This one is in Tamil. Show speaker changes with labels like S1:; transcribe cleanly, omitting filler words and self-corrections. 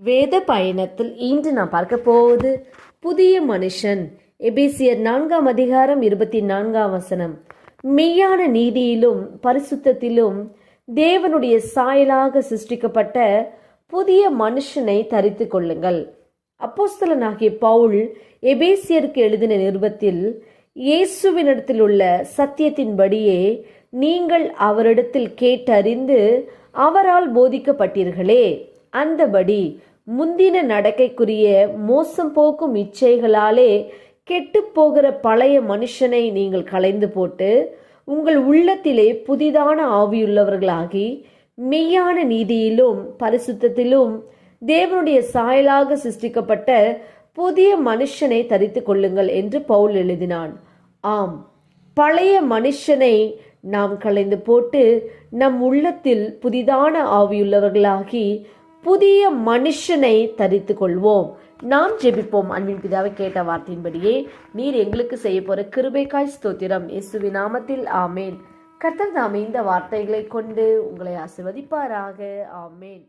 S1: வேத பயணத்தில் இன்று நாம் பார்க்க போவது புதிய மனுஷன். எபேசியர் 4ஆம் அதிகாரம் 24ஆம் வசனம். மெய்யான நீதியிலும் பரிசுத்தத்திலும் தேவனுடைய சாயலாக சிருஷ்டிக்கப்பட்ட புதிய மனுஷனை தரித்து கொள்ளுங்கள். அப்போஸ்தலனாகிய பவுல் எபேசியருக்கு எழுதின நிருபத்தில், இயேசுவினிடத்தில் உள்ள சத்தியத்தின்படியே நீங்கள் அவரிடத்தில் கேட்டறிந்து அவரால் போதிக்கப்பட்டீர்களே, அந்தபடி முந்தின நடக்கைக்குரிய மோசம் போக்கும் இச்சைகளாலே கெட்டு போகிற பழைய மனுஷனை நீங்கள் களைந்து போட்டு உங்கள் உள்ளத்திலே புதிதான ஆவியுள்ளவர்களாகி மெய்யான நீதியிலும் பரிசுத்தத்திலும் தேவனுடைய சாயலாக சிருஷ்டிக்கப்பட்ட புதிய மனுஷனை தரித்து கொள்ளுங்கள் என்று பவுல் எழுதினான். ஆம், பழைய மனுஷனை நாம் களைந்து போட்டு நம் உள்ளத்தில் புதிதான ஆவியுள்ளவர்களாகி புதிய மனுஷனை தரித்து கொள்வோம். நாம் ஜெபிப்போம். அன்பின் பிதாவை, கேட்ட வார்த்தையின்படியே நீர் எங்களுக்கு செய்ய போற கிருபைக்காய் ஸ்தோத்திரம். இயேசுவின் நாமத்தில் ஆமேன். கர்த்தர் தாமே இந்த வார்த்தைகளை கொண்டு உங்களை ஆசீர்வதிப்பாராக. ஆமேன்.